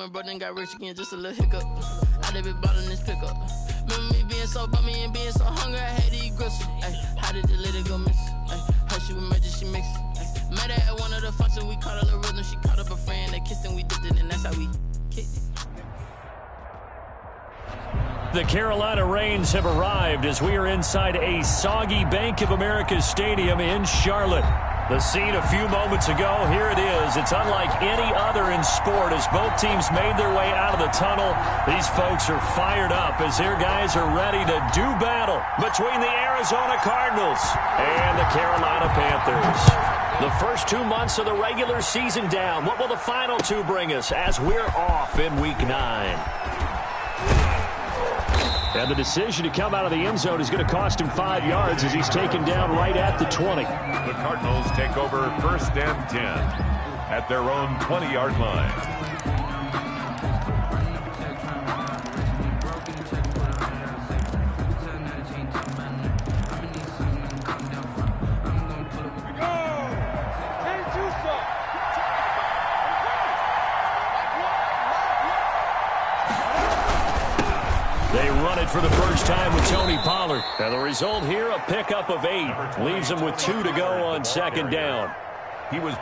when bro then got rich again, just a little hiccup. I did be ballin' this pickup. Remember me being so bummy and being so hungry, I had to eat gristle. Ay, how did the lady go miss? How she was magic, she mixed. Met her at one of the functions, we caught a little rhythm. She caught up a friend, they kissed and we dipped it, and that's how we kicked it. The Carolina Rains have arrived as we are inside a soggy Bank of America Stadium in Charlotte. The scene a few moments ago, here it is. It's unlike any other in sport as both teams made their way out of the tunnel. These folks are fired up as their guys are ready to do battle between the Arizona Cardinals and the Carolina Panthers. The first 2 months of the regular season down. What will the final two bring us as we're off in Week 9? And the decision to come out of the end zone is going to cost him 5 yards as he's taken down right at the 20. The Cardinals take over 1st and 10 at their own 20-yard line. They run it for the first time with Tony Pollard. And the result here, a pickup of 8. Leaves them with 2 to go on 2nd down. He was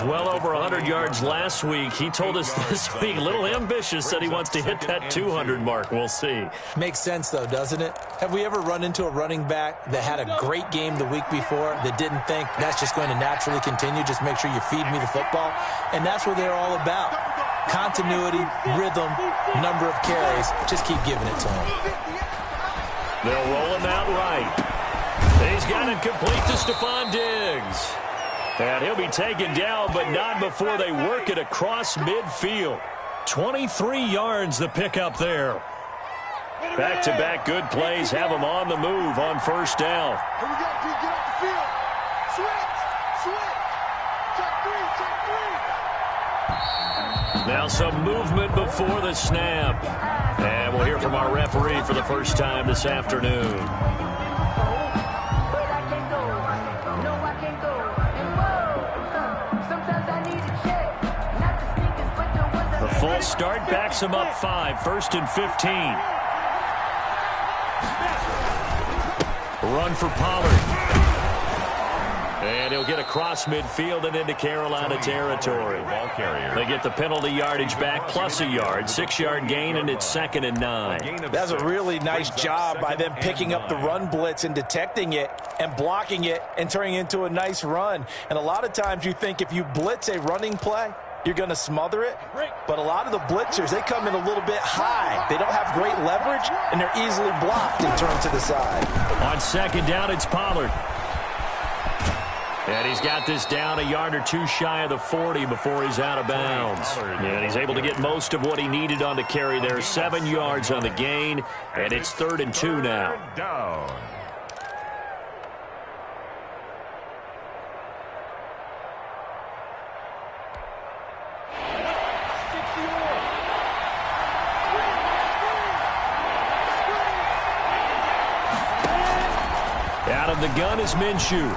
well over 100 yards last week. He told us this week, a little ambitious, that he wants to hit that 200 mark. We'll see. Makes sense, though, doesn't it? Have we ever run into a running back that had a great game the week before that didn't think that's just going to naturally continue? Just make sure you feed me the football. And that's what they're all about. Continuity, rhythm, number of carries. Just keep giving it to him. They'll roll him out right. He's got it complete to Stephon Diggs. And he'll be taken down, but not before they work it across midfield. 23 yards the pickup there. Back-to-back good plays have him on the move on 1st down. Here we go, D. Get off the field. Switch. Check 3. Now some movement before the snap. And we'll hear from our referee for the first time this afternoon. The full start backs him up 5, 1st and 15. Run for Pollard. And he'll get across midfield and into Carolina territory. They get the penalty yardage back plus a yard. 6-yard gain, and it's 2nd and 9. That's a really nice job by them picking up the run blitz and detecting it and blocking it and turning it into a nice run. And a lot of times you think if you blitz a running play, you're going to smother it. But a lot of the blitzers, they come in a little bit high. They don't have great leverage, and they're easily blocked and turned to the side. On 2nd down, it's Pollard. And he's got this down a yard or 2 shy of the 40 before he's out of bounds. And he's able to get most of what he needed on the carry there. 7 yards on the gain, and it's 3rd and 2 now. Down. Out of the gun is Minshew.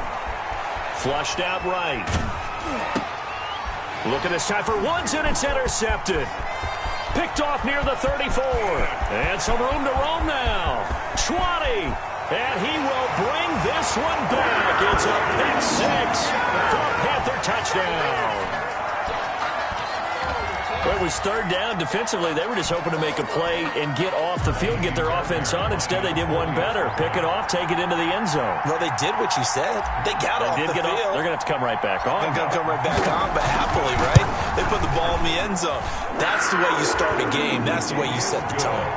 Flushed out right. Look at this time for Woods, and it's intercepted. Picked off near the 34. And some room to roam now. 20. And he will bring this one back. It's a pick 6 for a Panther touchdown. Well, it was 3rd down. Defensively, they were just hoping to make a play and get off the field, get their offense on. Instead, they did one better. Pick it off, take it into the end zone. Well, they did what you said. They got off the field. They're going to have to come right back on. They're going to come right back on, but happily, right? They put the ball in the end zone. That's the way you start a game. That's the way you set the tone.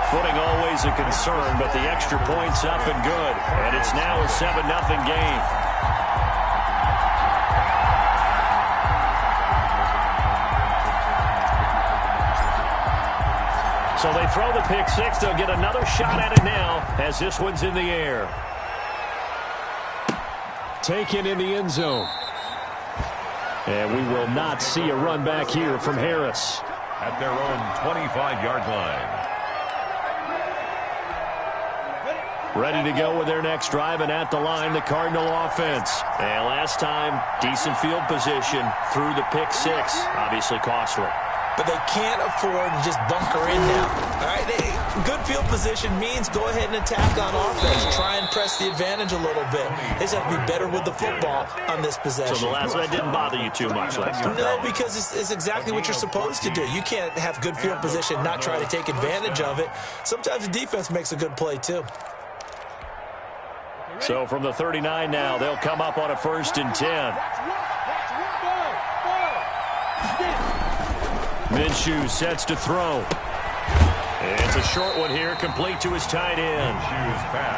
Footing always a concern, but the extra point's up and good. And it's now a 7-0 game. So they throw the pick 6. They'll get another shot at it now as this one's in the air. Taken in the end zone. And we will not see a run back here from Harris. At their own 25-yard line. Ready to go with their next drive, and at the line, the Cardinal offense. And last time, decent field position through the pick 6. Obviously costly. but they can't afford to just bunker in now. All right, good field position means go ahead and attack on offense. Try and press the advantage a little bit. They just have to be better with the football on this possession. So the last one didn't bother you too much last time? No, because it's exactly what you're supposed to do. You can't have good field position, not try to take advantage of it. Sometimes the defense makes a good play, too. So from the 39 now, they'll come up on a 1st and 10. Minshew sets to throw. It's a short one here, complete to his tight end.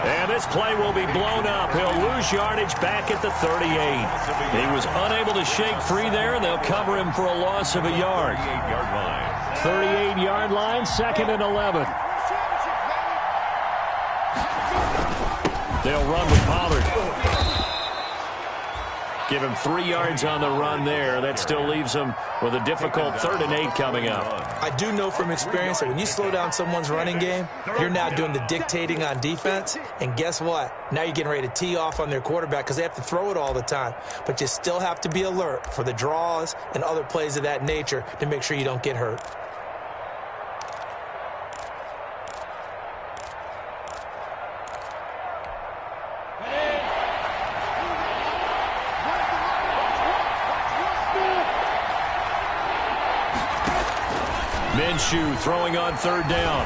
And this play will be blown up. He'll lose yardage back at the 38. He was unable to shake free there, and they'll cover him for a loss of a yard. 38-yard line, 2nd and 11. They'll run with Pollard. Give him 3 yards on the run there. That still leaves him with a difficult 3rd and 8 coming up. I do know from experience that when you slow down someone's running game, you're now doing the dictating on defense. And guess what? Now you're getting ready to tee off on their quarterback because they have to throw it all the time. But you still have to be alert for the draws and other plays of that nature to make sure you don't get hurt. Minshew throwing on 3rd down.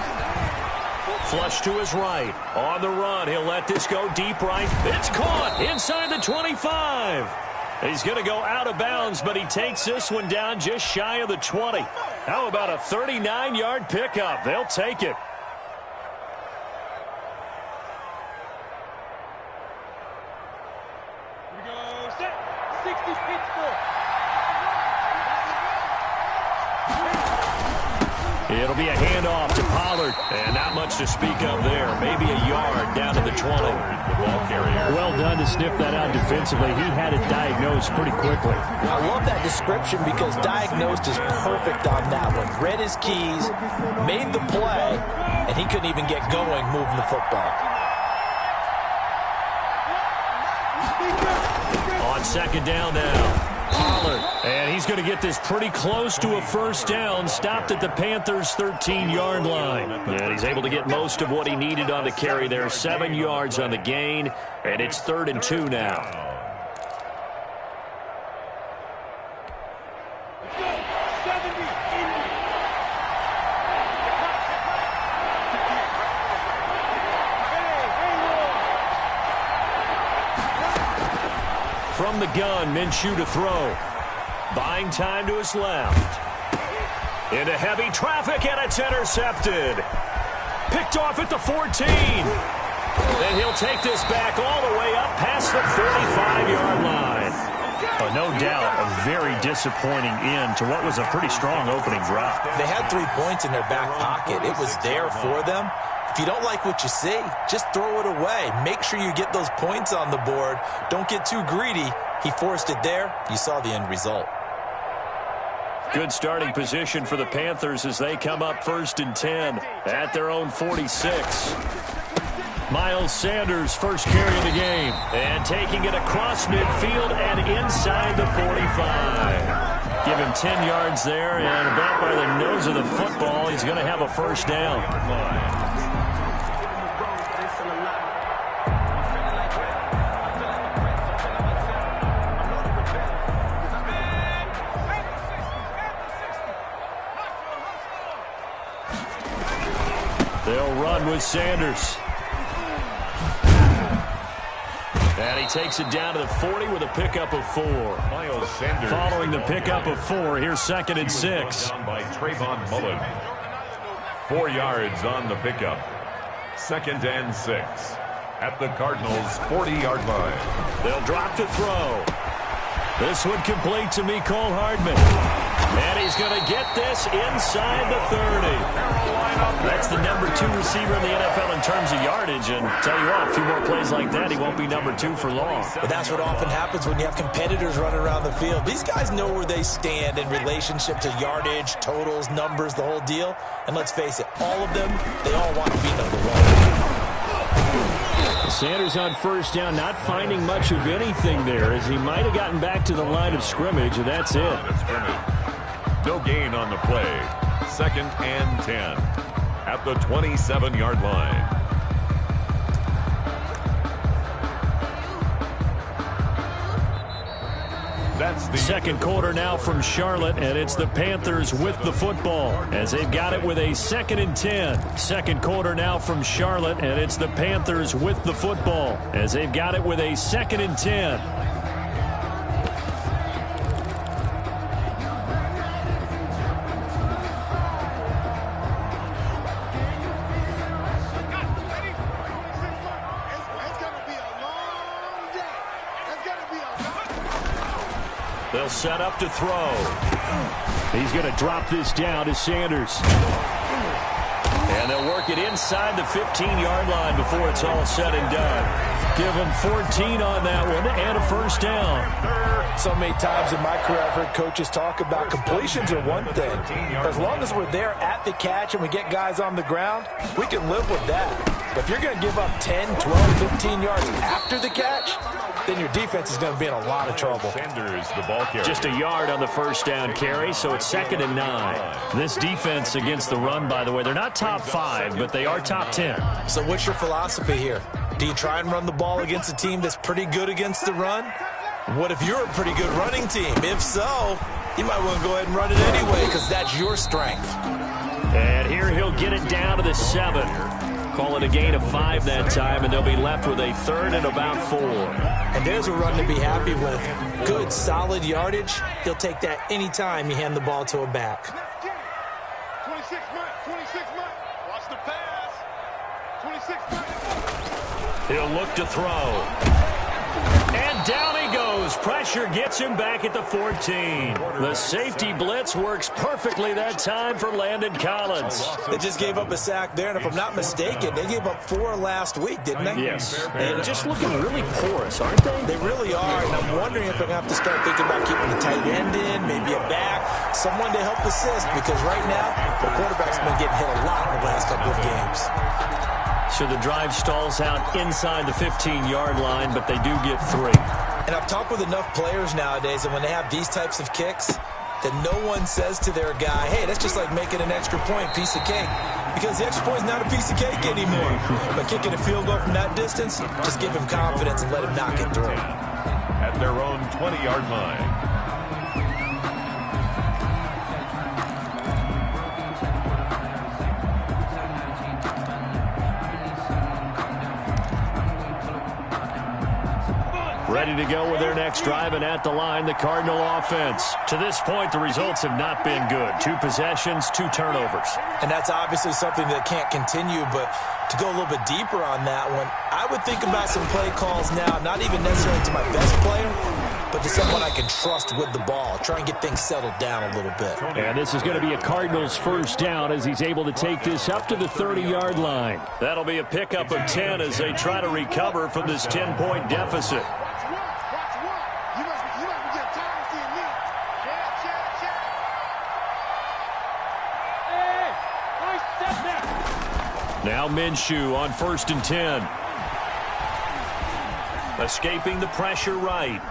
Flush to his right. On the run. He'll let this go deep right. It's caught inside the 25. He's going to go out of bounds, but he takes this one down just shy of the 20. How about a 39-yard pickup? They'll take it. Here we go. Set. 60 Pittsburgh. It'll be a handoff to Pollard, and not much to speak of there. Maybe a yard down to the 20. Well done to sniff that out defensively. He had it diagnosed pretty quickly. I love that description because diagnosed is perfect on that one. Read his keys, made the play, and he couldn't even get going moving the football. On 2nd down now. Pollard, and he's going to get this pretty close to a 1st down, stopped at the Panthers' 13-yard line. And he's able to get most of what he needed on the carry there, 7 yards on the gain, and it's 3rd and 2 now. From the gun, Minshew to throw. Buying time to his left. Into heavy traffic, and it's intercepted. Picked off at the 14. And he'll take this back all the way up past the 45-yard line. No doubt a very disappointing end to what was a pretty strong opening drive. They had 3 points in their back pocket. It was there for them. If you don't like what you see, just throw it away. Make sure you get those points on the board. Don't get too greedy. He forced it there. You saw the end result. Good starting position for the Panthers as they come up 1st and 10 at their own 46. Miles Sanders, first carry of the game. And taking it across midfield and inside the 45. Give him 10 yards there, and about by the nose of the football, he's going to have a 1st down. They'll run with Sanders. And he takes it down to the 40 with a pickup of 4. Miles Sanders. Following the pickup of 4, here's 2nd and 6. Down by Trayvon Mullen. 4 yards on the pickup. 2nd and 6 at the Cardinals' 40-yard line. They'll drop to throw. This one complete to Mecole Hardman. And he's going to get this inside the 30. That's the number 2 receiver in the NFL in terms of yardage. And tell you what, a few more plays like that, he won't be number 2 for long. But that's what often happens when you have competitors running around the field. These guys know where they stand in relationship to yardage, totals, numbers, the whole deal. And let's face it, all of them, they all want to be number 1. Sanders on 1st down, not finding much of anything there as he might have gotten back to the line of scrimmage, and that's it. No gain on the play. 2nd and 10 at the 27-yard line. That's the second quarter now from Charlotte, and it's the Panthers with the football as they've got it with a 2nd and 10. Second quarter now from Charlotte, and it's the Panthers with the football as they've got it with a 2nd and 10. They'll set up to throw. He's going to drop this down to Sanders. And they'll work it inside the 15-yard line before it's all said and done. Give him 14 on that one and a first down. So many times in my career I've heard coaches talk about completions are one thing. As long as we're there at the catch and we get guys on the ground, we can live with that. But if you're going to give up 10, 12, 15 yards after the catch, then your defense is going to be in a lot of trouble. Sanders, the ball carrier. Just a yard on the first down carry, so it's 2nd and 9. This defense against the run, by the way, they're not top 5, but they are top 10. So what's your philosophy here? Do you try and run the ball against a team that's pretty good against the run? What if you're a pretty good running team? If so, you might want to go ahead and run it anyway because that's your strength. And here he'll get it down to the 7. Call it a gain of 5 that time, and they'll be left with a 3rd and about 4. And there's a run to be happy with. Good, solid yardage. He'll take that any time you hand the ball to a back. 26 months. Watch the pass. 26 months. He'll look to throw. And down he goes. Pressure gets him back at the 14. The safety blitz works perfectly that time for Landon Collins. They just gave up a sack there, and if I'm not mistaken, they gave up 4 last week, didn't they? Yes. And just looking really porous, aren't they? They really are, and I'm wondering if they're going to have to start thinking about keeping the tight end in, maybe a back, someone to help assist, because right now, the quarterback's been getting hit a lot in the last couple of games. So the drive stalls out inside the 15-yard line, but they do get 3. And I've talked with enough players nowadays, and when they have these types of kicks, that no one says to their guy, hey, that's just like making an extra point, piece of cake. Because the extra point is not a piece of cake anymore. But kicking a field goal from that distance, just give him confidence and let him knock it through. At their own 20-yard line. Ready to go with their next drive, and at the line, the Cardinal offense. To this point, the results have not been good. 2 possessions, 2 turnovers. And that's obviously something that can't continue, but to go a little bit deeper on that one, I would think about some play calls now, not even necessarily to my best player, but to someone I can trust with the ball. Try and get things settled down a little bit. And this is going to be a Cardinals first down as he's able to take this up to the 30-yard line. That'll be a pickup of 10 as they try to recover from this 10-point deficit. Now Minshew on 1st and 10. Escaping the pressure right.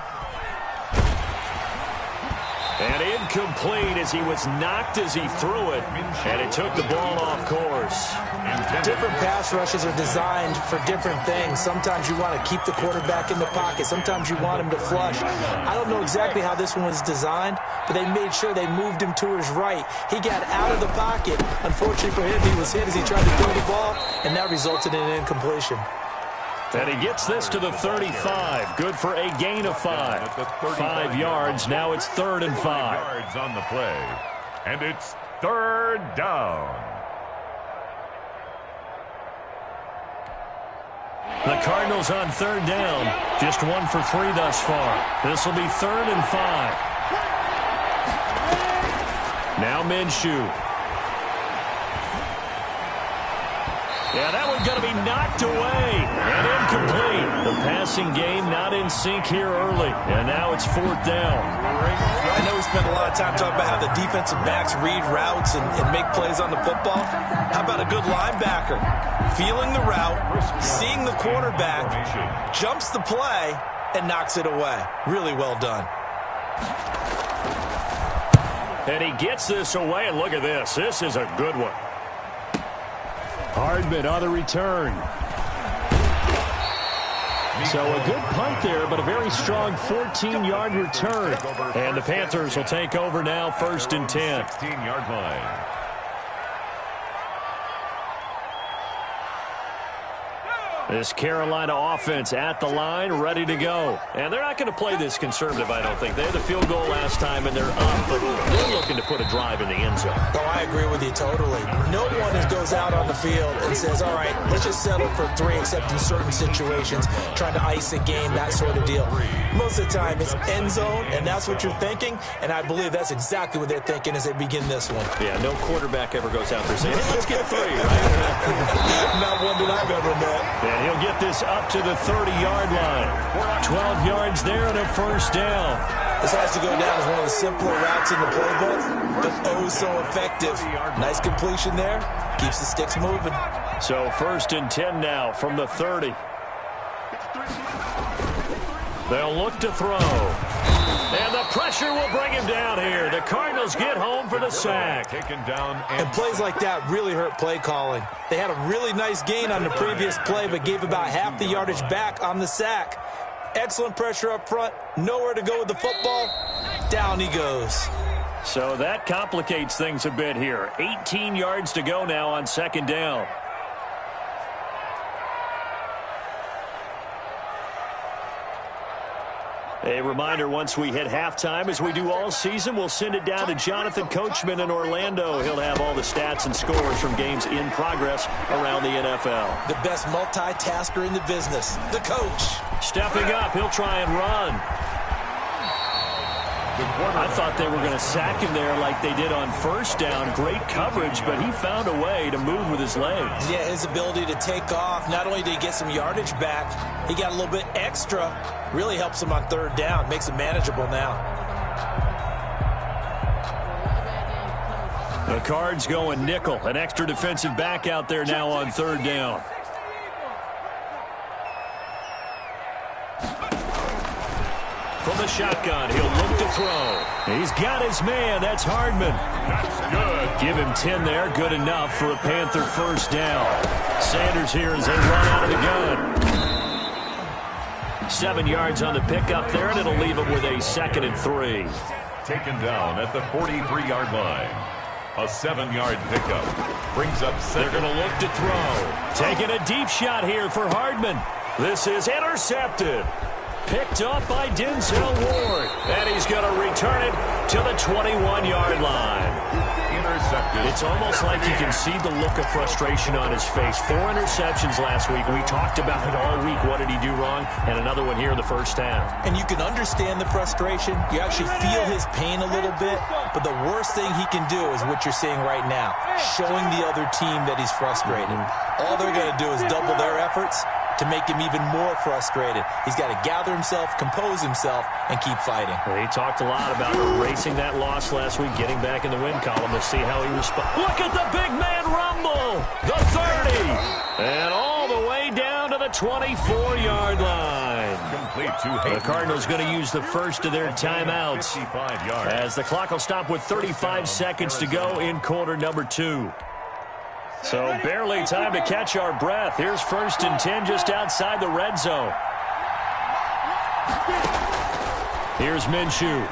And incomplete as he was knocked as he threw it. And it took the ball off course. Different pass rushes are designed for different things. Sometimes you want to keep the quarterback in the pocket. Sometimes you want him to flush. I don't know exactly how this one was designed, but they made sure they moved him to his right. He got out of the pocket. Unfortunately for him, he was hit as he tried to throw the ball, and that resulted in an incompletion. And he gets this to the 35. Good for a gain of 5. 5 yards. Now it's 3rd and 5. Yards on the play. And it's 3rd down. The Cardinals on 3rd down. Just 1 for 3 thus far. This will be 3rd and 5. Now Minshew. Yeah, that one's going to be knocked away and incomplete. The passing game not in sync here early, and now it's 4th down. I know we spent a lot of time talking about how the defensive backs read routes and make plays on the football. How about a good linebacker? Feeling the route, seeing the quarterback, jumps the play, and knocks it away. Really well done. And he gets this away, and look at this. This is a good one. Hardman on the return. So a good punt there, but a very strong 14-yard return. And the Panthers will take over now, 1st and 10. 16-yard line. This Carolina offense at the line, ready to go. And they're not going to play this conservative, I don't think. They had the field goal last time, and they're up, but they're looking to put a drive in the end zone. Oh, I agree with you totally. No one goes out on the field and says, all right, let's just settle for 3, except in certain situations, trying to ice a game, that sort of deal. Most of the time, it's end zone, and that's what you're thinking, and I believe that's exactly what they're thinking as they begin this one. Yeah, no quarterback ever goes out there saying, hey, let's get 3, right? Not one that I've ever met. And he'll get this up to the 30-yard line. 12 yards there and a 1st down. This has to go down as one of the simpler routes in the playbook, but oh so effective. Nice completion there. Keeps the sticks moving. So 1st and 10 now from the 30. They'll look to throw. And the pressure will bring him down here. The Cardinals get home for the sack. Taken down. And plays like that really hurt play calling. They had a really nice gain on the previous play, but gave about half the yardage back on the sack. Excellent pressure up front. Nowhere to go with the football. Down he goes. So that complicates things a bit here. 18 yards to go now on 2nd down. A reminder, once we hit halftime, as we do all season, we'll send it down to Jonathan Coachman in Orlando. He'll have all the stats and scores from games in progress around the NFL. The best multitasker in the business, the coach. Stepping up, he'll try and run. I thought they were going to sack him there like they did on 1st down. Great coverage, but he found a way to move with his legs. Yeah, his ability to take off. Not only did he get some yardage back, he got a little bit extra. Really helps him on 3rd down. Makes it manageable now. The Cards going nickel. An extra defensive back out there now on 3rd down. From the shotgun, he'll look to throw. He's got his man. That's Hardman. That's good. Give him 10 there. Good enough for a Panther 1st down. Sanders here as they run out of the gun. 7 yards on the pickup there, and it'll leave him with a 2nd and 3. Taken down at the 43-yard line. A 7-yard pickup. Brings up 2nd. They're going to look to throw. Taking a deep shot here for Hardman. This is intercepted. Picked up by Denzel Ward. And he's going to return it to the 21-yard line. Intercepted. It's almost like you can see the look of frustration on his face. 4 interceptions last week. We talked about it all week. What did he do wrong? And another one here in the 1st half. And you can understand the frustration. You actually feel his pain a little bit. But the worst thing he can do is what you're seeing right now. Showing the other team that he's frustrated. All they're going to do is double their efforts to make him even more frustrated. He's got to gather himself, compose himself, and keep fighting. Well, he talked a lot about erasing that loss last week, getting back in the win column. Let's see how he responds. Look at the big man rumble! The 30! And all the way down to the 24-yard line. Complete to The Cardinals going to use the first of their timeouts 55 yards. as the clock will stop with 35 seconds to go in quarter number 2. So barely time to catch our breath. Here's 1st and 10 just outside the red zone. Here's Minshew.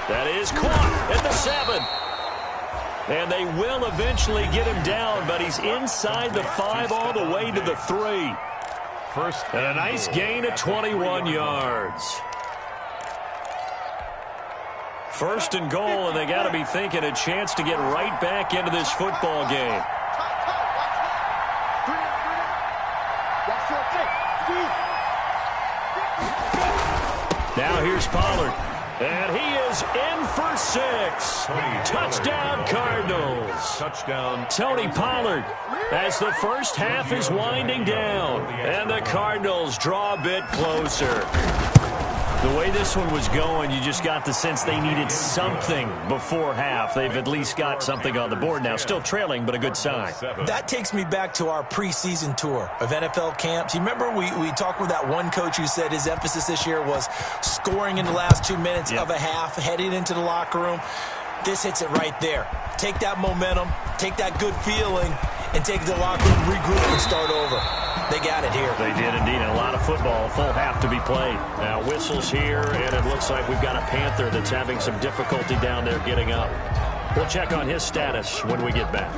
That is caught at the 7. And they will eventually get him down, but he's inside the 5 all the way to the 3. First And a nice gain of 21 yards. 1st and goal, and they got to be thinking a chance to get right back into this football game. Now here's Pollard. And he is in for 6. Touchdown, Cardinals. touchdown. Tony Pollard as the 1st half is winding down. And the Cardinals draw a bit closer. The way this one was going, you just got the sense they needed something before half. They've at least got something on the board now. Still trailing, but a good sign. That takes me back to our preseason tour of NFL camps. You remember we talked with that one coach who said his emphasis this year was scoring in the last 2 minutes of a half, heading into the locker room. This hits it right there. Take that momentum, take that good feeling, and take the locker room, regroup, and start over. They got it here. They did indeed. And a lot of football, full half to be played. Now whistles here, and it looks like we've got a Panther that's having some difficulty down there getting up. We'll check on his status when we get back.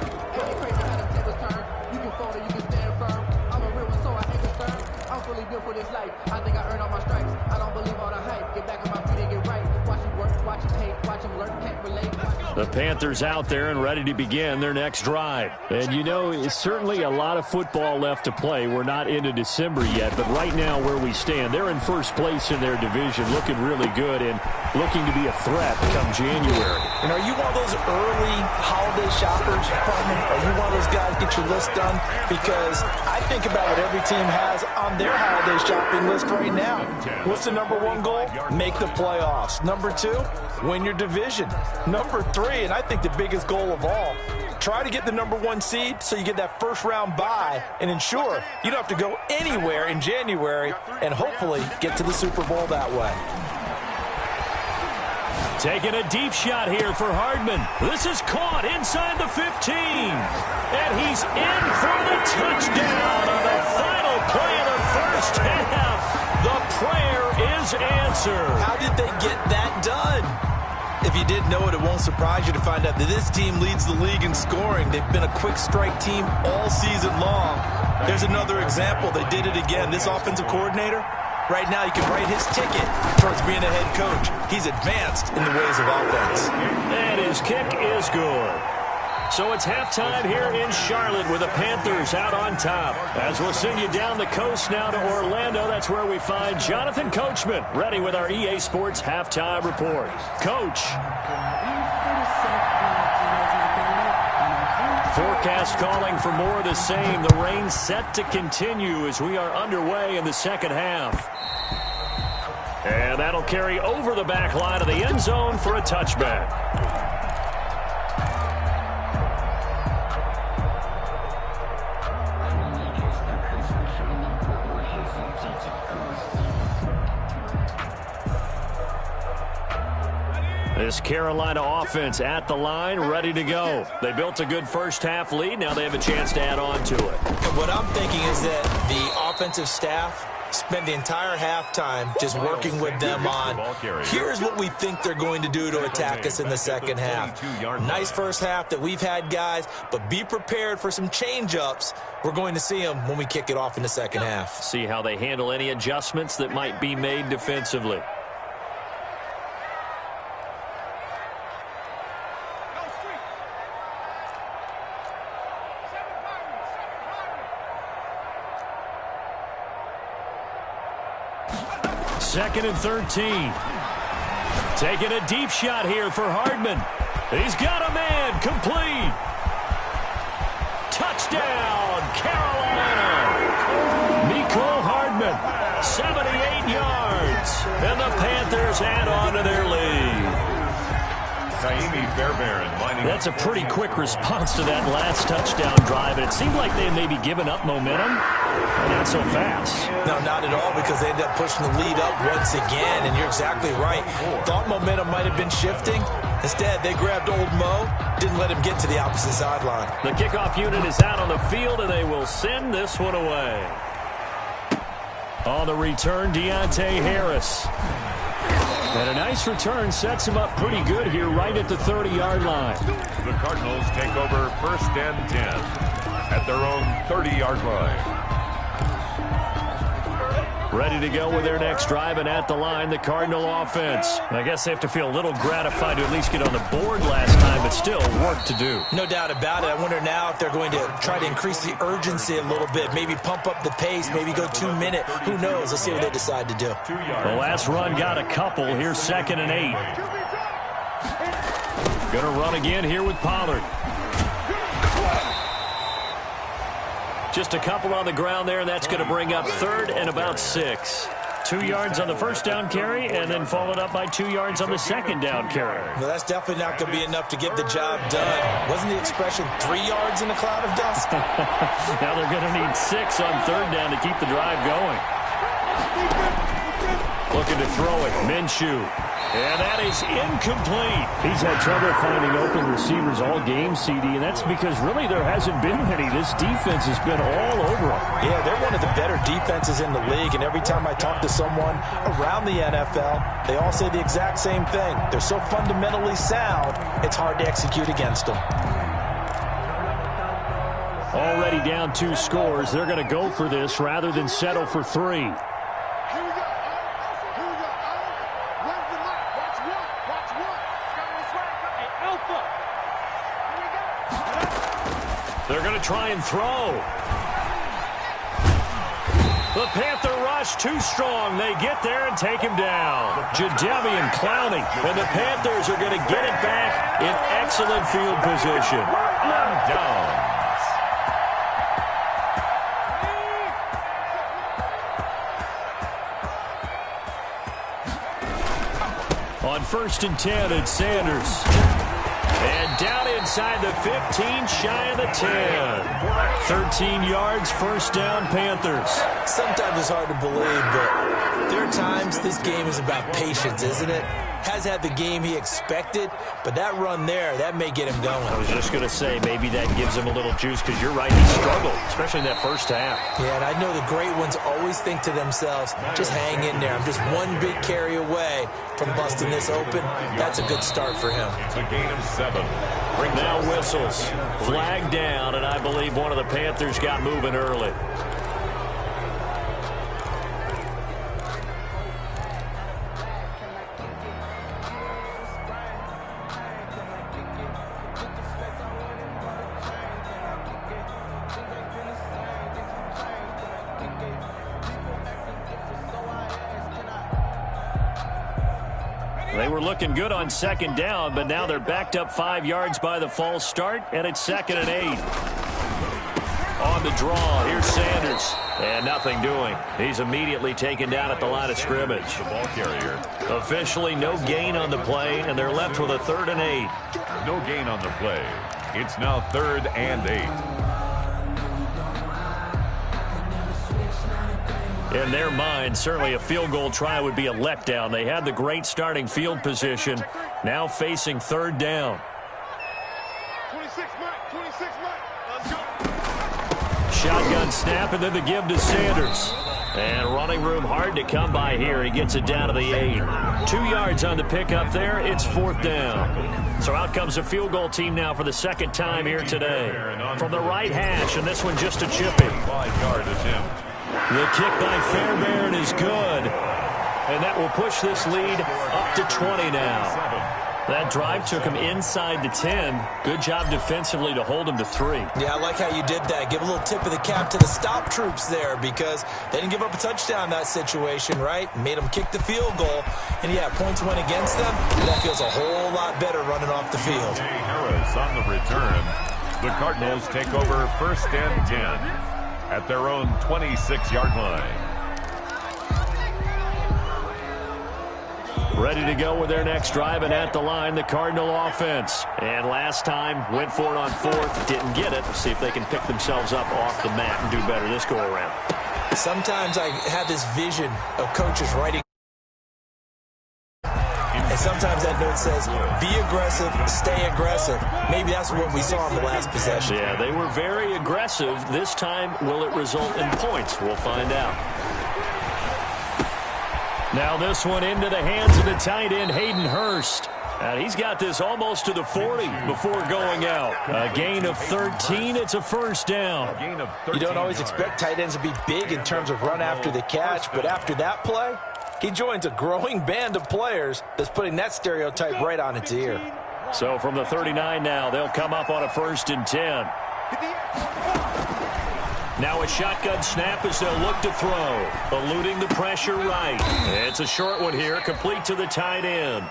I think I earned all my stripes. I don't believe all the hype. Get back on my feet and get right. Watch him work, watch him hate, watch him learn, can't relate. The Panthers out there and ready to begin their next drive. And you know, it's certainly a lot of football left to play. We're not into December yet, but right now where we stand, they're in first place in their division, looking really good and looking to be a threat come January. And are you one of those early holiday shoppers, partner? Are you one of those guys get your list done? Because I think about what every team has on their holiday shopping list right now. What's the number one goal? Make the playoffs. Number two, win your division. Number three, and I think the biggest goal of all, try to get the number one seed so you get that first round bye and ensure you don't have to go anywhere in January and hopefully get to the Super Bowl that way. Taking a deep shot here for Hardman. This is caught inside the 15. And he's in for the touchdown on the final play of the first half. The prayer is answered. How did they get that done? If you didn't know it, it won't surprise you to find out that this team leads the league in scoring. They've been a quick strike team all season long. There's another example. They did it again. This offensive coordinator, right now you can write his ticket towards being a head coach. He's advanced in the ways of offense. And his kick is good. So it's halftime here in Charlotte with the Panthers out on top. As we'll send you down the coast now to Orlando, that's where we find Jonathan Coachman, ready with our EA Sports Halftime Report. Coach. Forecast calling for more of the same. The rain set to continue as we are underway in the second half. And that'll carry over the back line of the end zone for a touchback. This Carolina offense at the line, ready to go. They built a good first half lead. Now they have a chance to add on to it. What I'm thinking is that the offensive staff spent the entire halftime just working with them on, here's what we think they're going to do to attack us in the second half. Nice first half that we've had, guys, but be prepared for some change-ups. We're going to see them when we kick it off in the second half. See how they handle any adjustments that might be made defensively. Second and 13. Taking a deep shot here for Hardman. He's got a man. Complete. Touchdown, Carolina. Mecole Hardman, 78 yards. And the Panthers add on to their lead. Kaimi Fairbairn lining That's a pretty quick response to that last touchdown drive. And it seemed like they may be giving up momentum. Not so fast. No, not at all, because they ended up pushing the lead up once again, and you're exactly right. Thought momentum might have been shifting. Instead, they grabbed old Mo, didn't let him get to the opposite sideline. The kickoff unit is out on the field, and they will send this one away. On the return, Deontay Harris. And a nice return sets him up pretty good here right at the 30-yard line. The Cardinals take over first and 10 at their own 30-yard line. Ready to go with their next drive, and at the line, the Cardinal offense. I guess they have to feel a little gratified to at least get on the board last time, but still work to do. No doubt about it. I wonder now if they're going to try to increase the urgency a little bit, maybe pump up the pace, maybe go 2 minute. Who knows? Let's see what they decide to do. The last run got a couple. Here's 2nd and 8. Going to run again here with Pollard. Just a couple on the ground there, and that's going to bring up 3rd and about 6. 2 yards on the first down carry and then followed up by 2 yards on the second down carry. Well, that's definitely not going to be enough to get the job done. Wasn't the expression 3 yards in a cloud of dust? Now they're going to need 6 on third down to keep the drive going. Looking to throw it, Minshew. And that is incomplete. He's had trouble finding open receivers all game, CD, and that's because really there hasn't been many. This defense has been all over them. Yeah, they're one of the better defenses in the league, and every time I talk to someone around the NFL, they all say the exact same thing. They're so fundamentally sound, it's hard to execute against them. Already down 2 scores. They're going to go for this rather than settle for 3. They're going to try and throw. The Panther rush too strong. They get there and take him down. Jadeveon Clowney. And the Panthers are going to get it back in excellent field position. On downs. On 1st and 10, it's Sanders. And down inside the 15, shy of the 10. 13 yards, first down, Panthers. Sometimes it's hard to believe, but there are times this game is about patience, isn't it? Has had the game he expected, but that run there, that may get him going. I was just going to say, maybe that gives him a little juice, because you're right, he struggled, especially in that first half. Yeah, and I know the great ones always think to themselves, just hang in there. I'm just one big carry away from busting this open. That's a good start for him. It's a gain of 7. Now whistles. Flag down, and I believe one of the Panthers got moving early. They were looking good on second down, but now they're backed up 5 yards by the false start, and it's 2nd and 8. On the draw, here's Sanders. And nothing doing. He's immediately taken down at the line of scrimmage. The ball carrier. Officially no gain on the play, and they're left with a 3rd and 8. No gain on the play. It's now 3rd and 8. In their mind, certainly a field goal try would be a letdown. They had the great starting field position, now facing 3rd down. 26 let's go. Shotgun snap, and then the give to Sanders. And running room hard to come by here. He gets it down to the 8. 2 yards on the pickup there. It's 4th down. So out comes a field goal team now for the 2nd time here today. From the right hash, and this one just a chippy. 5-yard attempt. The kick by Fairbairn is good. And that will push this lead up to 20 now. That drive took him inside the 10. Good job defensively to hold him to 3. Yeah, I like how you did that. Give a little tip of the cap to the stop troops there, because they didn't give up a touchdown in that situation, right? Made them kick the field goal. And, yeah, points went against them. That feels a whole lot better running off the field. Jay Harris on the return. The Cardinals take over 1st and 10 at their own 26-yard line. Ready to go with their next drive, and at the line, the Cardinal offense. And last time, went for it on 4th, didn't get it. See if they can pick themselves up off the mat and do better this go-around. Sometimes I have this vision of coaches writing. And sometimes that note says, be aggressive, stay aggressive. Maybe that's what we saw in the last possession. Yeah, they were very aggressive. This time, will it result in points? We'll find out. Now this one into the hands of the tight end, Hayden Hurst. And he's got this almost to the 40 before going out. A gain of 13. It's a 1st down. You don't always expect tight ends to be big in terms of run after the catch, but after that play, he joins a growing band of players that's putting that stereotype right on its ear. So from the 39 now, they'll come up on a 1st and 10. Now a shotgun snap as they'll look to throw. Eluding the pressure right. It's a short one here, complete to the tight end.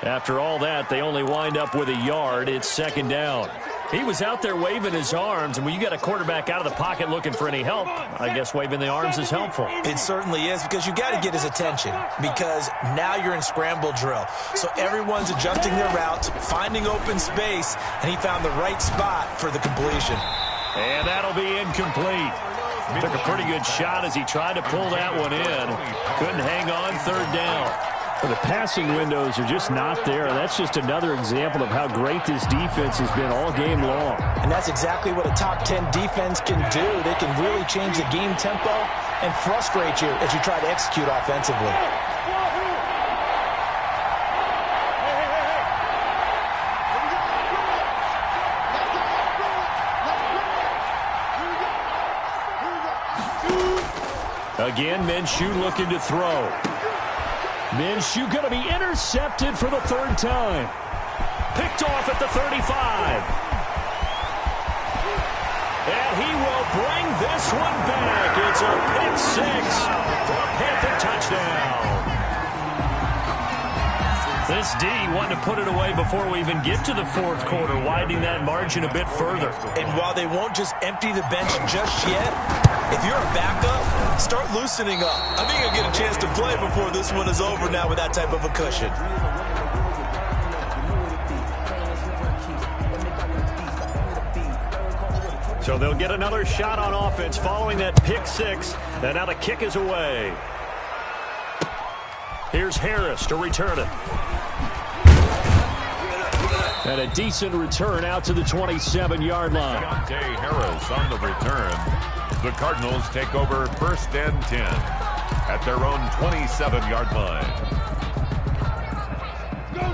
After all that, they only wind up with a yard. It's 2nd down. He was out there waving his arms, and when you got a quarterback out of the pocket looking for any help, I guess waving the arms is helpful. It certainly is, because you got to get his attention, because now you're in scramble drill. So everyone's adjusting their routes, finding open space, and he found the right spot for the completion. And that'll be incomplete. Took a pretty good shot as he tried to pull that one in. Couldn't hang on, third down. Well, the passing windows are just not there. That's just another example of how great this defense has been all game long. And that's exactly what a top 10 defense can do. They can really change the game tempo and frustrate you as you try to execute offensively. Again, Minshew looking to throw. Minshew going to be intercepted for the third time. Picked off at the 35. And he will bring this one back. It's a pick six for a Panther touchdown. This D wanted to put it away before we even get to the fourth quarter, widening that margin a bit further. And while they won't just empty the bench just yet, if you're a backup, start loosening up. I think you'll get a chance to play before this one is over now with that type of a cushion. So they'll get another shot on offense following that pick six. And now the kick is away. Here's Harris to return it. And a decent return out to the 27-yard line. Deontay Harris on the return. The Cardinals take over first and 10 at their own 27-yard line.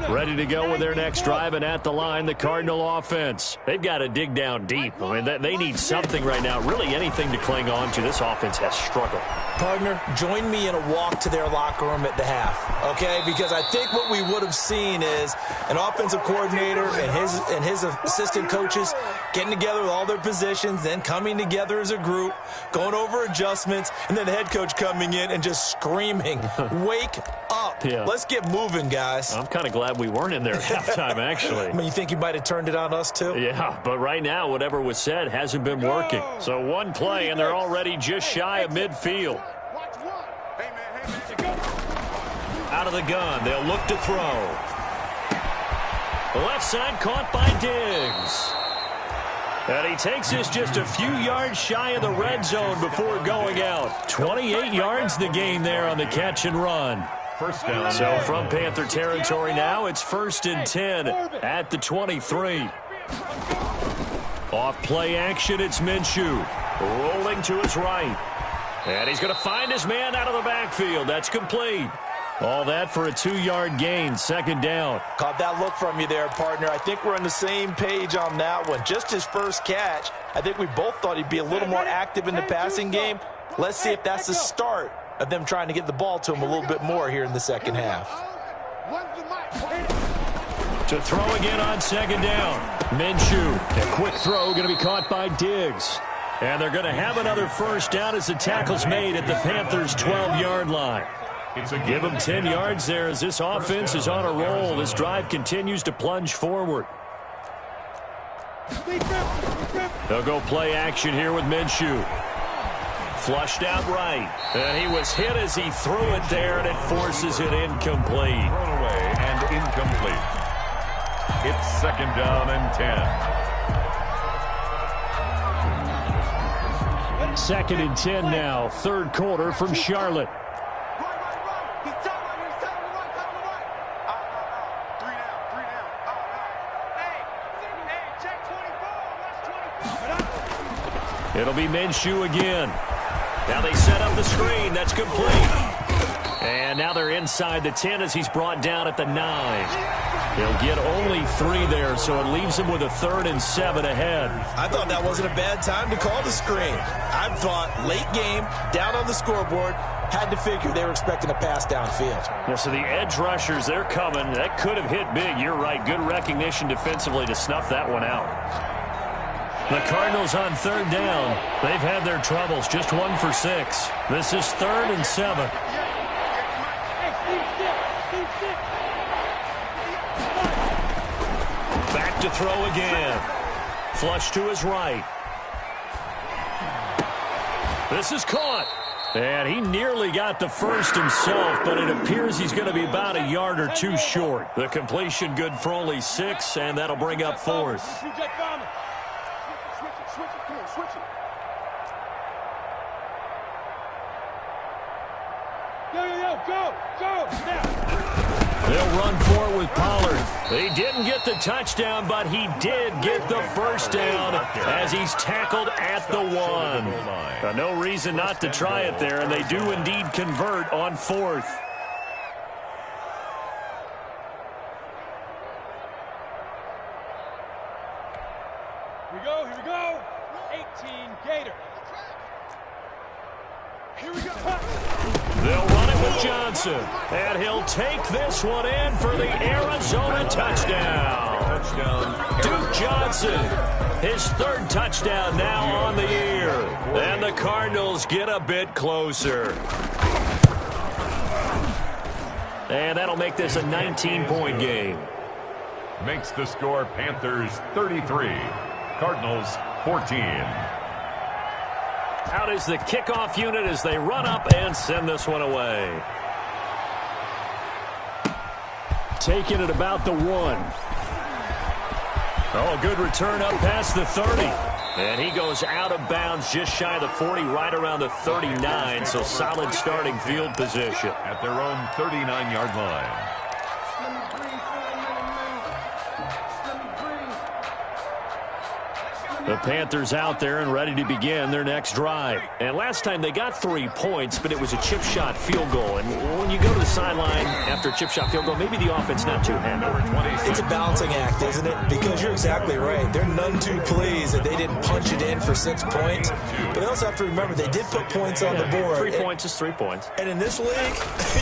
Ready to go with their next drive, and at the line, the Cardinal offense. They've got to dig down deep. I mean, they need something right now, really anything to cling on to. This offense has struggled. Partner, join me in a walk to their locker room at the half, okay? Because I think what we would have seen is an offensive coordinator and his assistant coaches getting together with all their positions, then coming together as a group, going over adjustments, and then the head coach coming in and just screaming, wake up. Yeah. Let's get moving, guys. I'm kind of glad we weren't in there at halftime, actually. I mean, you think you might have turned it on us, too? Yeah, but right now, whatever was said hasn't been working. So one play, and they're already just shy of midfield. Out of the gun, they'll look to throw. Left side caught by Diggs. And he takes us just a few yards shy of the red zone before going out. 28 yards the gain there on the catch and run. First down. So from Panther territory now, it's 1st and 10 at the 23. Off play action, it's Minshew. Rolling to his right. And he's going to find his man out of the backfield. That's complete. All that for a 2-yard gain, second down. Caught that look from you there, partner. I think we're on the same page on that one. Just his first catch, I think we both thought he'd be a little more active in the passing game. Let's see if that's the start of them trying to get the ball to him a little bit more here in the second half. To throw again on second down. Minshew, a quick throw, going to be caught by Diggs. And they're going to have another first down as the tackle's made at the Panthers' 12-yard line. Give them 10 yards there as this offense is on a roll. This drive continues to plunge forward. They'll go play action here with Minshew. Flushed out right. And he was hit as he threw it there, and it forces it incomplete. Thrown away and incomplete. It's second down and 10. Second and 10 now. Third quarter from Charlotte. It'll be Minshew again. Now they set up the screen. That's complete. And now they're inside the 10 as he's brought down at the 9. They'll get only 3 there, so it leaves him with a 3rd and 7 ahead. I thought that wasn't a bad time to call the screen. I thought late game, down on the scoreboard, had to figure they were expecting a pass downfield. Yeah, so the edge rushers, they're coming. That could have hit big. You're right. Good recognition defensively to snuff that one out. The Cardinals on third down. They've had their troubles. Just 1 for 6. This is 3rd and 7. Back to throw again. Flush to his right. This is caught. And he nearly got the first himself, but it appears he's going to be about a yard or two short. The completion good for only 6, and that'll bring up 4th. They'll run for it with Pollard. He didn't get the touchdown, but he did get the first down as he's tackled at the 1. No reason not to try it there, and they do indeed convert on 4th. Here we go. 18 Gator. Here we go. They'll run it with Johnson, and he'll take this one in for the Arizona touchdown. Duke Johnson, his 3rd touchdown now on the year. And the Cardinals get a bit closer. And that'll make this a 19-point game. Makes the score Panthers 33, Cardinals 14. Out is the kickoff unit as they run up and send this one away. Taking it about the 1. Oh, good return up past the 30. And he goes out of bounds just shy of the 40, right around the 39. So solid starting field position. At their own 39-yard line. The Panthers out there and ready to begin their next drive. And last time they got 3 points, but it was a chip shot field goal. And when you go to the sideline after a chip shot field goal, maybe the offense not too happy. It's a balancing act, isn't it? Because you're exactly right. They're none too pleased that they didn't punch it in for 6 points. But they also have to remember they did put points on the board. 3 points is 3 points. And in this league,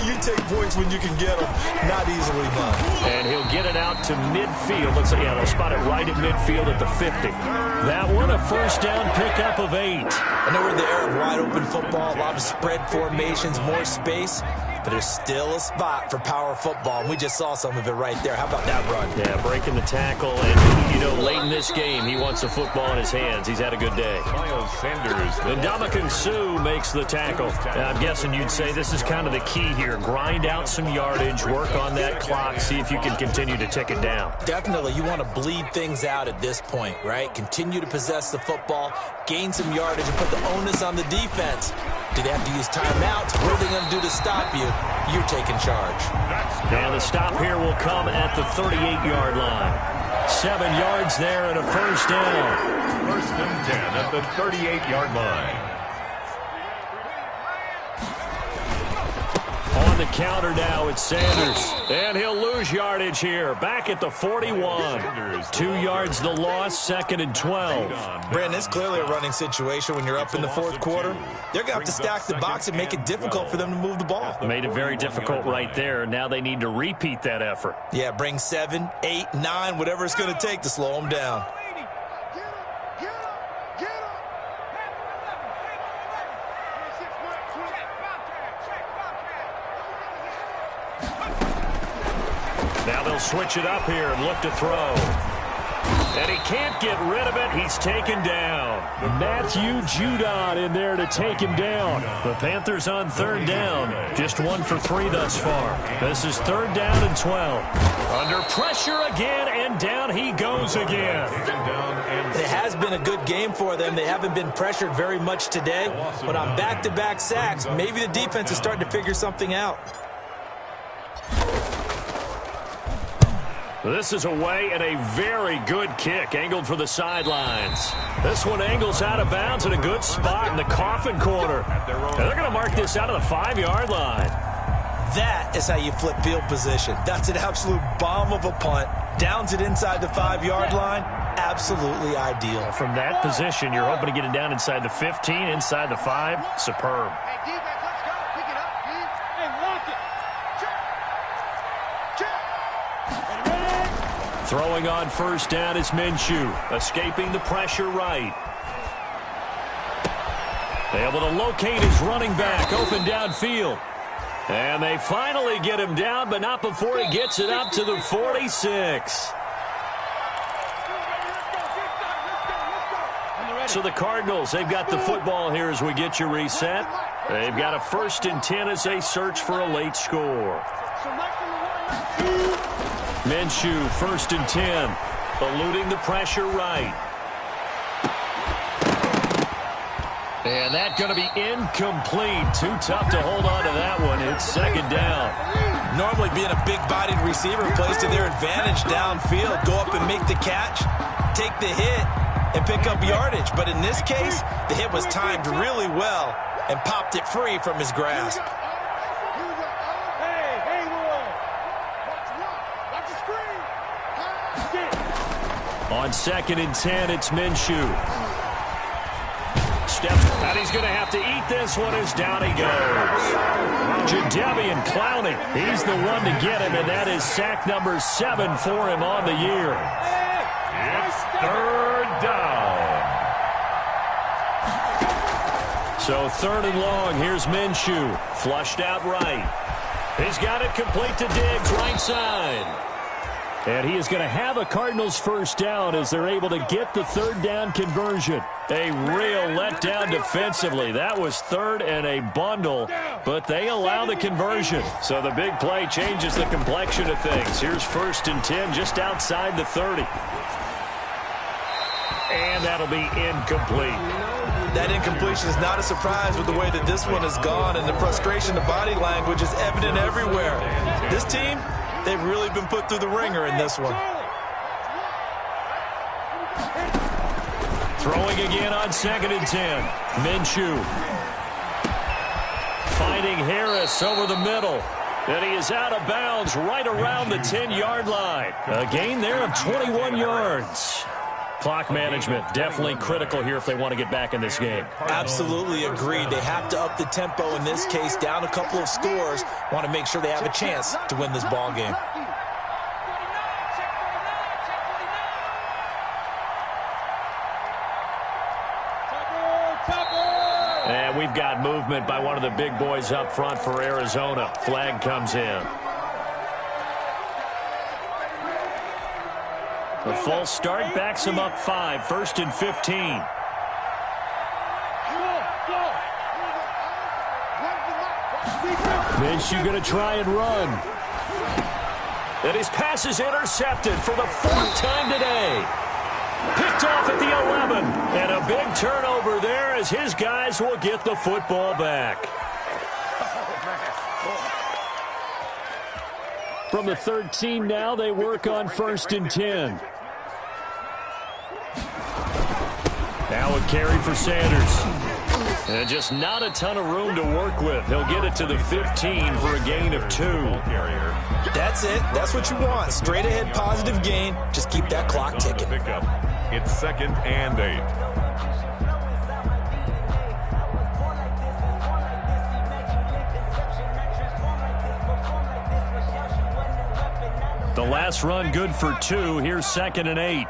you take points when you can get them, not easily done. And he'll get it out to midfield. Let's say, yeah, they'll spot it right at midfield at the 50. That one a first down pickup of 8. I know we're in the era of wide open football, a lot of spread formations, more space, but there's still a spot for power football, and we just saw some of it right there. How about that run? Yeah, breaking the tackle, and you know, late in this game, he wants the football in his hands. He's had a good day. Miles Sanders. And Ndamukong Suh makes the tackle. Now, I'm guessing you'd say this is kind of the key here. Grind out some yardage, work on that clock, see if you can continue to tick it down. Definitely, you want to bleed things out at this point, right? Continue to possess the football, gain some yardage, and put the onus on the defense. Do they have to use timeouts? What are they going to do to stop you? You're taking charge. And the stop here will come at the 38-yard line. 7 yards there and a first down. 1st and 10 at the 38-yard line. On the counter now, it's Sanders. And he'll lose yardage here. Back at the 41. 2 yards the loss, 2nd and 12. Brandon, it's clearly a running situation when you're up in the 4th quarter. They're going to have to stack the box and make it difficult for them to move the ball. Made it very difficult right there. Now they need to repeat that effort. Yeah, bring 7, 8, 9, whatever it's going to take to slow them down. Now they'll switch it up here and look to throw. And he can't get rid of it. He's taken down. Matthew Judon in there to take him down. The Panthers on 3rd down. Just 1 for 3 thus far. This is 3rd down and 12. Under pressure again, and down he goes again. It has been a good game for them. They haven't been pressured very much today. But on back-to-back sacks, maybe the defense is starting to figure something out. This is away and a very good kick angled for the sidelines. This one angles out of bounds in a good spot in the coffin corner. And they're going to mark this out of the 5-yard line. That is how you flip field position. That's an absolute bomb of a punt. Downs it inside the 5-yard line. Absolutely ideal. From that position, you're hoping to get it down inside the 15, inside the 5. Superb. Throwing on first down is Minshew, escaping the pressure right. Able to locate his running back, open downfield. And they finally get him down, but not before he gets it up to the 46. So the Cardinals, they've got the football here as we get you reset. They've got a 1st and 10 as they search for a late score. Minshew, 1st and 10, eluding the pressure right. And that's going to be incomplete. Too tough to hold on to that one. It's 2nd down. Normally being a big-bodied receiver plays to their advantage downfield. Go up and make the catch, take the hit, and pick up yardage. But in this case, the hit was timed really well and popped it free from his grasp. On 2nd and 10, it's Minshew. Steps, and he's going to have to eat this one as down he goes. Jadeveon Clowney, he's the one to get him, and that is sack number 7 for him on the year. It's 3rd down. So 3rd and long, here's Minshew. Flushed out right. He's got it complete to Diggs, right side. And he is going to have a Cardinals 1st down as they're able to get the 3rd down conversion. A real letdown defensively. That was 3rd and a bundle, but they allow the conversion. So the big play changes the complexion of things. Here's 1st and 10 just outside the 30. And that'll be incomplete. That incompletion is not a surprise with the way that this one has gone, and the frustration, the body language is evident everywhere. This team, they've really been put through the ringer in this one. Throwing again on 2nd and 10. Minshew. Finding Harris over the middle. And he is out of bounds right around the 10-yard line. A gain there of 21 yards. Clock management definitely critical here if they want to get back in this game. Absolutely agreed. They have to up the tempo in this case, down a couple of scores. Want to make sure they have a chance to win this ball game. And we've got movement by one of the big boys up front for Arizona. Flag comes in. The false start backs him up 5, 1st and 15. Minshew going to try and run. And his pass is intercepted for the 4th time today. Picked off at the 11. And a big turnover there as his guys will get the football back. From the 13 now, they work on 1st and 10. Now a carry for Sanders. And just not a ton of room to work with. He'll get it to the 15 for a gain of 2. That's it. That's what you want. Straight ahead positive gain. Just keep that clock ticking. It's 2nd and 8. The last run good for 2. Here's 2nd and 8.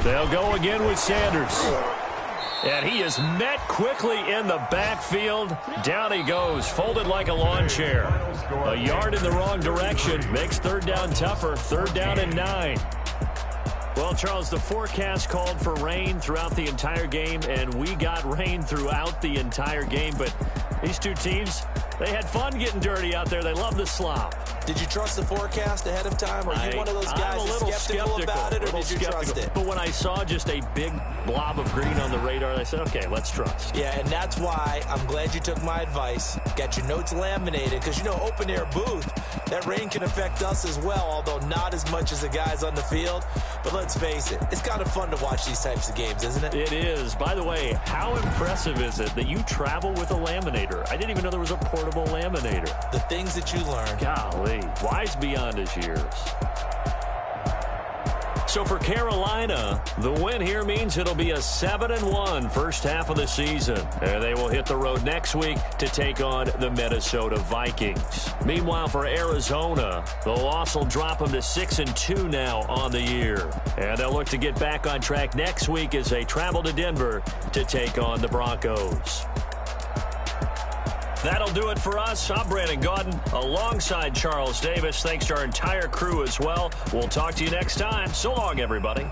They'll go again with Sanders. And he is met quickly in the backfield. Down he goes, folded like a lawn chair. A yard in the wrong direction makes 3rd down tougher. 3rd down and 9. Well, Charles, the forecast called for rain throughout the entire game, and we got rain throughout the entire game. But these two teams, they had fun getting dirty out there. They love the slop. Did you trust the forecast ahead of time? Are you one of those guys that's skeptical about it, or did you trust it? But when I saw just a big blob of green on the radar, I said, okay, let's trust. Yeah, and that's why I'm glad you took my advice. Got your notes laminated, because, you know, open-air booth, that rain can affect us as well, although not as much as the guys on the field. But let's face it, it's kind of fun to watch these types of games, isn't it? It is. By the way, how impressive is it that you travel with a laminator? I didn't even know there was a portable laminator. The things that you learn. Golly, wise beyond his years. So for Carolina, the win here means it'll be a 7-1 first half of the season. And they will hit the road next week to take on the Minnesota Vikings. Meanwhile, for Arizona, the loss will drop them to 6-2 now on the year. And they'll look to get back on track next week as they travel to Denver to take on the Broncos. That'll do it for us. I'm Brandon Gaudin alongside Charles Davis. Thanks to our entire crew as well. We'll talk to you next time. So long, everybody.